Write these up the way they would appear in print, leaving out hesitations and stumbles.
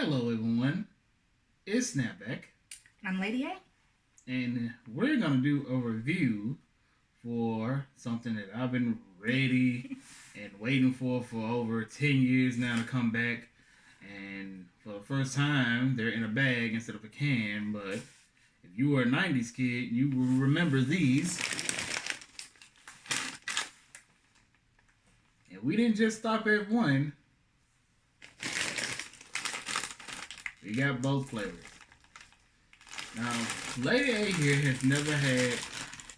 Hello, everyone. It's Snapback, I'm Lady A. and we're gonna do a review for something that I've been ready and waiting for over 10 years now to come back. And for the first time, they're in a bag instead of a can. But if you were a '90s kid, you will remember these. And we didn't just stop at one; we got both flavors. Now, Lady A here has never had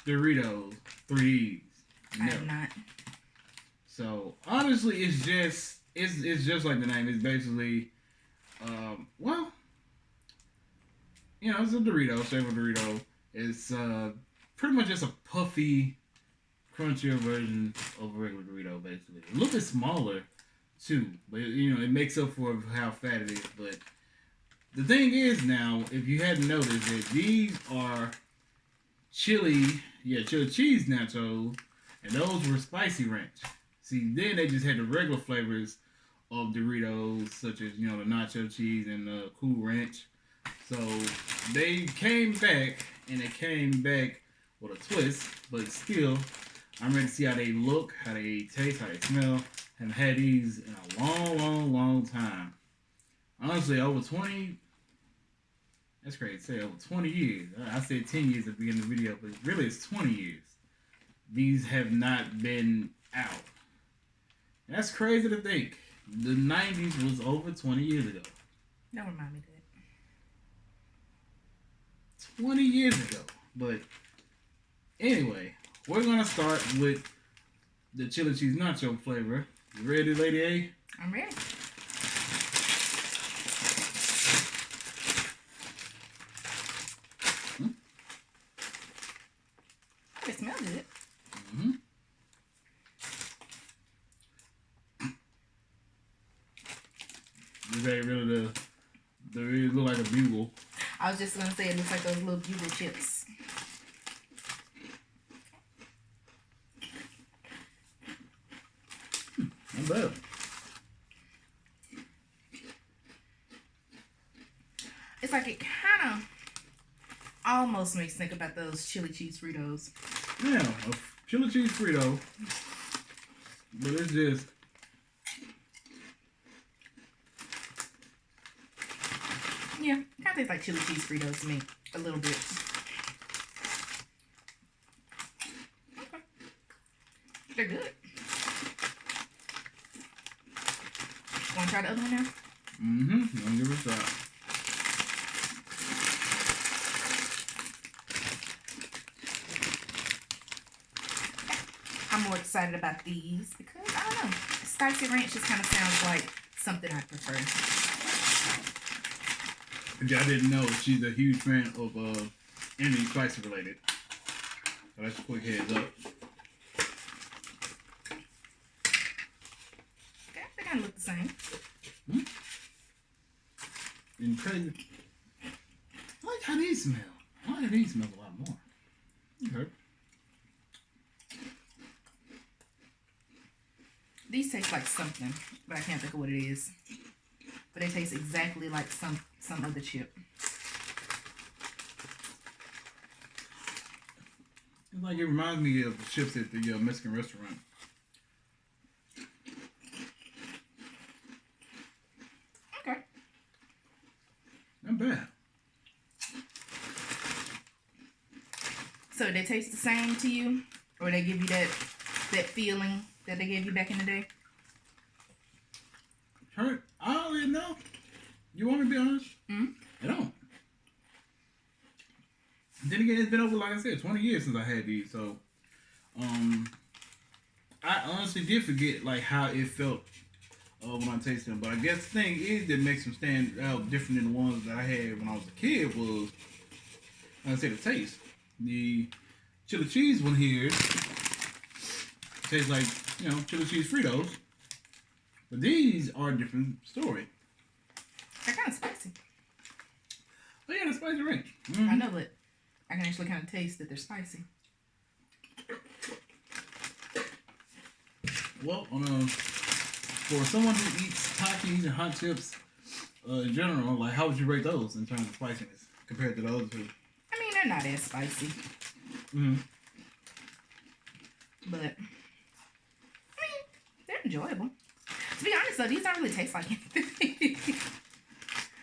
Doritos 3Ds. I have not. So honestly, it's just like the name. It's basically, well, it's a Dorito, flavor Dorito. It's pretty much just a puffy, crunchier version of a regular Dorito, basically. A little bit smaller too, but it makes up for how fat it is. But the thing is now, if you hadn't noticed, that these are chili cheese nachos, and those were spicy ranch. See, then they just had the regular flavors of Doritos, such as the nacho cheese and the cool ranch. So they came back, and they came back with a twist, but still, I'm ready to see how they look, how they taste, how they smell. Haven't had these in a long, long, long time. Honestly, over 20. That's crazy to say, over 20 years. I said 10 years at the beginning of the video, but really it's 20 years. These have not been out. That's crazy to think. The 90s was over 20 years ago. Don't remind me of that. 20 years ago. But anyway, we're going to start with the chili cheese nacho flavor. You ready, Lady A? I'm ready. It smells good. Mm-hmm. They really look like a bugle. I was just gonna say it looks like those little bugle chips. Not bad. It's like it kind of almost makes me think about those chili cheese Fritos. Yeah, a chili cheese Frito, but it's just Yeah, kind of tastes like chili cheese Fritos to me a little bit. Okay, they're good. Want to try the other one now? I'm gonna give it a shot. I'm more excited about these because, I don't know, spicy ranch just kind of sounds like something I prefer. I didn't know she's a huge fan of anything spicy related. So that's a quick heads up. Okay, they kind of look the same. And crazy. I like how these smell. I like how these smell a lot more. Okay. These taste like something, but I can't think of what it is. But they taste exactly like some other chip. It's like it reminds me of the chips at the Mexican restaurant. Okay. Not bad. So they taste the same to you? Or they give you that feeling that they gave you back in the day? Hurt? I don't really know. You want me to be honest? I don't. Then again, it's been over, like I said, 20 years since I had these. So, I honestly did forget like how it felt when I tasted them. But I guess the thing is that makes them stand out different than the ones that I had when I was a kid was, like I said, the taste. The chili cheese one here tastes like, chili cheese Fritos. But these are a different story. They're kind of spicy. Oh yeah, the spicy ranch. I know, but I can actually kind of taste that they're spicy. Well, for someone who eats Takis and hot chips in general, like how would you rate those in terms of spiciness compared to the other two? I mean, they're not as spicy, Mm-hmm. but I mean, they're enjoyable. To be honest, though, these don't really taste like anything.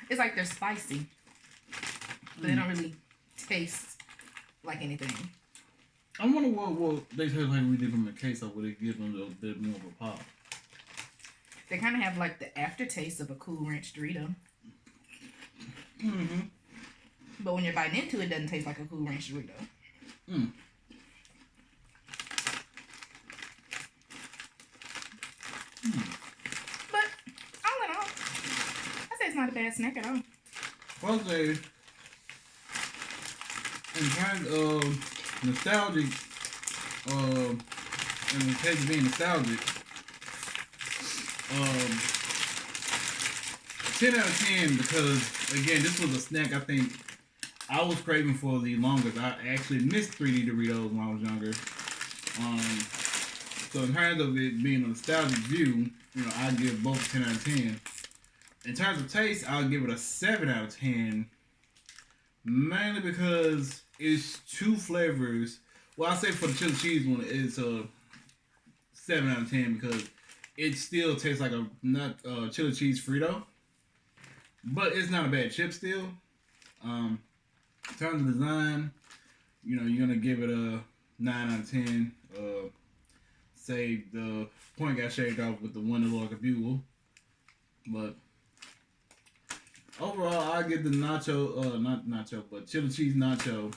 It's like they're spicy, but they don't really taste like anything. I wonder what they taste like when we did them in queso. Would it give them a bit more of a pop? They kind of have like the aftertaste of a Cool Ranch Dorito. Mm-hmm. But when you're biting into it, it doesn't taste like a Cool Ranch Dorito. Mm. But all in all, I say it's not a bad snack at all. I'll say, in terms of nostalgic, in the case of being nostalgic, 10 out of 10 because, again, this was a snack I think I was craving for the longest. I actually missed 3D Doritos when I was younger. So in terms of it being a nostalgic view, you know, I give both 10 out of 10. In terms of taste, I'll give it a 7 out of 10. Mainly because it's two flavors. Well, I say for the chili cheese one, it's a 7 out of 10 because it still tastes like a chili cheese Frito. But it's not a bad chip still. In terms of design, you know, you're going to give it a 9 out of 10. Say the point got shaved off with the one that looked like a bugle. But overall, I give the not nacho, but chili cheese nacho,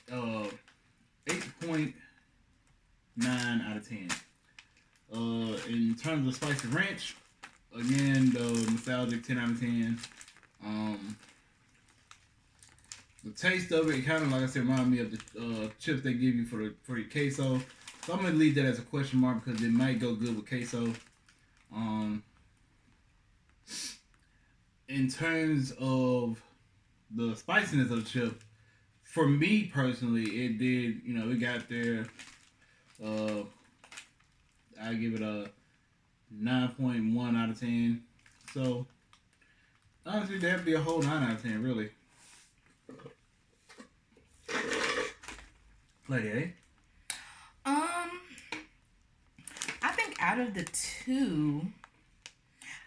8.9 out of 10. In terms of spicy ranch, again, the nostalgic 10 out of 10. The taste of it, kind of like I said, reminds me of the chips they give you for your queso. So I'm gonna leave that as a question mark because it might go good with queso. In terms of the spiciness of the chip, for me personally, it did. You know, it got there. I give it a 9.1 out of 10. So honestly, that'd be a whole 9 out of 10, really. Lady A. I think out of the two,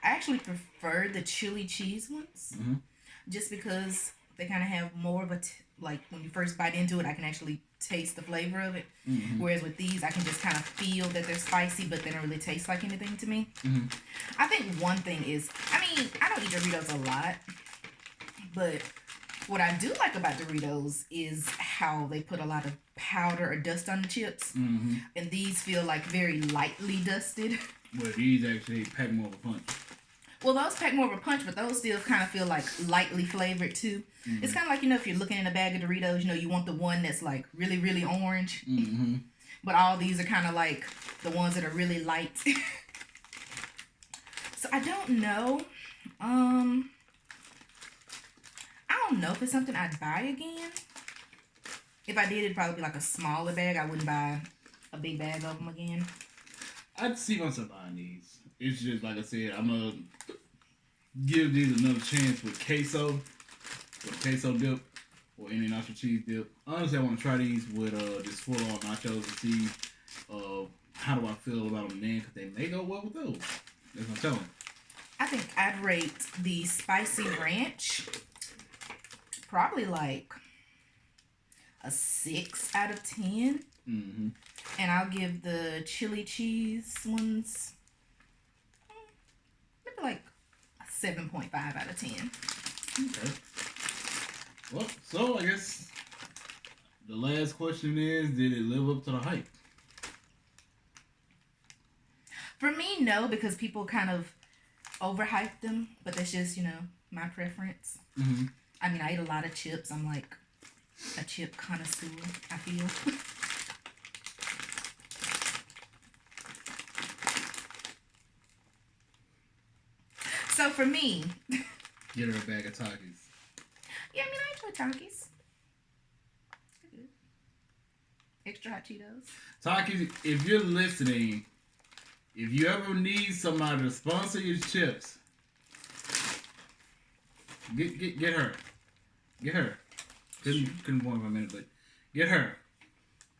I actually prefer the chili cheese ones, just because they kind of have more of a like when you first bite into it, I can actually taste the flavor of it. Whereas with these, I can just kind of feel that they're spicy, but they don't really taste like anything to me. I think one thing is, I mean, I don't eat Doritos a lot, but what I do like about Doritos is how they put a lot of powder or dust on the chips, and these feel like very lightly dusted. Well, these actually pack more of a punch. Well, those pack more of a punch, but those still kind of feel like lightly flavored too. It's kind of like, you know, if you're looking in a bag of Doritos, you know, you want the one that's like really, really orange. But all these are kind of like the ones that are really light. So I don't know. I don't know if it's something I'd buy again. If I did, it'd probably be like a smaller bag. I wouldn't buy a big bag of them again. I'd see myself buying these. It's just like I said, I'm gonna give these another chance with queso dip, or any nacho cheese dip. Honestly, I want to try these with this full-on nachos to see how do I feel about them then, because they may go well with those. That's what I'm telling. I think I'd rate the spicy ranch probably like a 6 out of 10. And I'll give the chili cheese ones maybe like a 7.5 out of 10. Okay. Well, so I guess the last question is, did it live up to the hype? For me, no, because people kind of overhyped them, but that's just, you know, my preference. I mean, I eat a lot of chips. I'm like a chip connoisseur, I feel. So for me, Get her a bag of Takis. yeah, I mean, I enjoy Takis. They're good. Extra hot Cheetos. Takis, if you're listening, if you ever need somebody to sponsor your chips, Get her. Get her. Couldn't warn for a minute, but get her.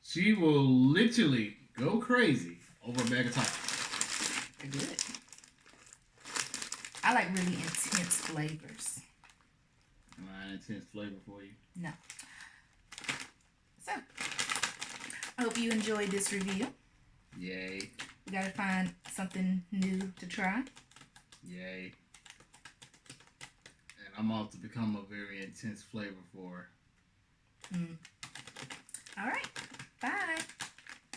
She will literally go crazy over a bag of tacos. They're good. I like really intense flavors. Am I an intense flavor for you? No. So, I hope you enjoyed this review. Yay. We gotta find something new to try. Yay. And I'm off to become a very intense flavor for her. All right. Bye.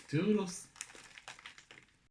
Toodles.